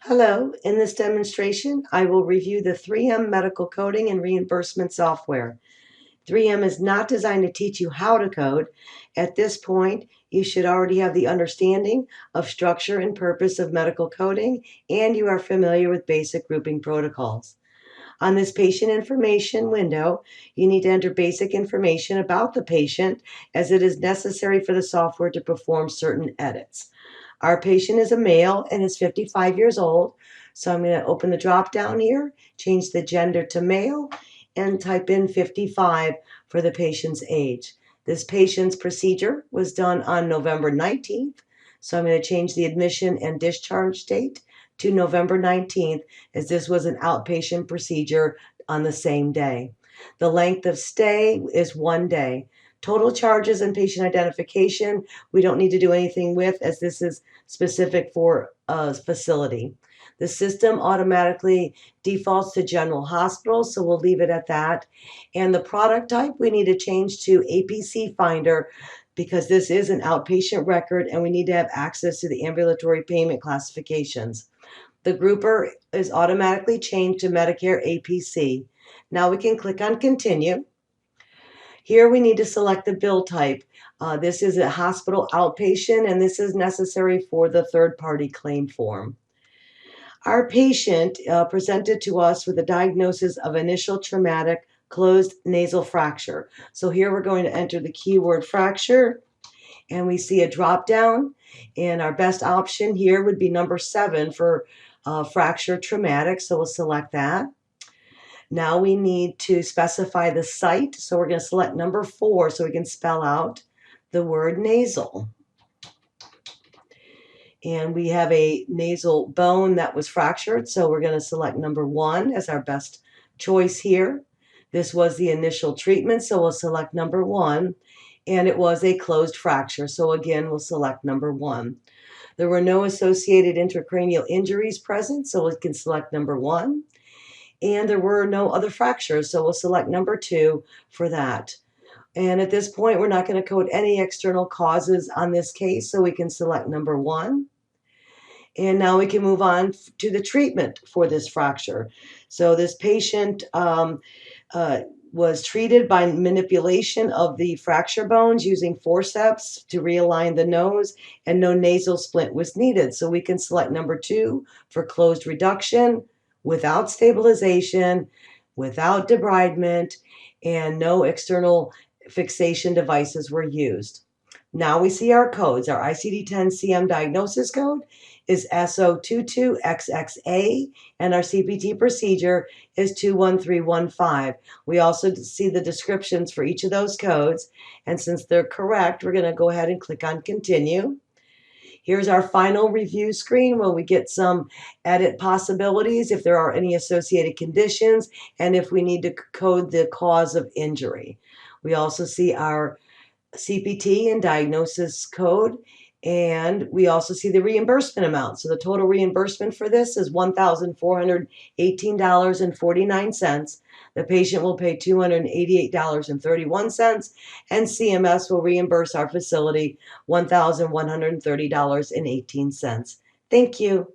Hello, in this demonstration, I will review the 3M medical coding and reimbursement software. 3M is not designed to teach you how to code. At this point, you should already have the understanding of structure and purpose of medical coding, and you are familiar with basic grouping protocols. On this patient information window, you need to enter basic information about the patient as it is necessary for the software to perform certain edits. Our patient is a male and is 55 years old. So I'm going to open the drop down here, change the gender to male, and type in 55 for the patient's age. This patient's procedure was done on November 19th. So I'm going to change the admission and discharge date to November 19th, as this was an outpatient procedure on the same day. The length of stay is 1 day. Total charges and patient identification, we don't need to do anything with, as this is specific for a facility. The system automatically defaults to general hospital, so we'll leave it at that. And the product type, we need to change to APC Finder, because this is an outpatient record and we need to have access to the ambulatory payment classifications. The grouper is automatically changed to Medicare APC. Now we can click on Continue. Here we need to select the bill type. This is a hospital outpatient, and this is necessary for the third-party claim form. Our patient presented to us with a diagnosis of initial traumatic closed nasal fracture. So here we're going to enter the keyword fracture, and we see a drop down, and our best option here would be number 7 for fracture traumatic, so we'll select that. Now we need to specify the site, so we're going to select number 4 so we can spell out the word nasal. And we have a nasal bone that was fractured, so we're going to select number 1 as our best choice here. This was the initial treatment, so we'll select number 1, and it was a closed fracture, so again we'll select number 1. There were no associated intracranial injuries present, so we can select number 1. And there were no other fractures, so we'll select number 2 for that. And at this point, we're not going to code any external causes on this case, so we can select number 1. And now we can move on to the treatment for this fracture. So this patient was treated by manipulation of the fracture bones using forceps to realign the nose, and no nasal splint was needed. So we can select number 2 for closed reduction, without stabilization, without debridement, and no external fixation devices were used. Now we see our codes. Our ICD-10-CM diagnosis code is SO22XXA, and our CPT procedure is 21315. We also see the descriptions for each of those codes, and since they're correct, we're going to go ahead and click on Continue. Here's our final review screen where we get some edit possibilities, if there are any associated conditions, and if we need to code the cause of injury. We also see our CPT and diagnosis code, and we also see the reimbursement amount. So the total reimbursement for this is $1,418.49. The patient will pay $288.31, and CMS will reimburse our facility $1,130.18. Thank you.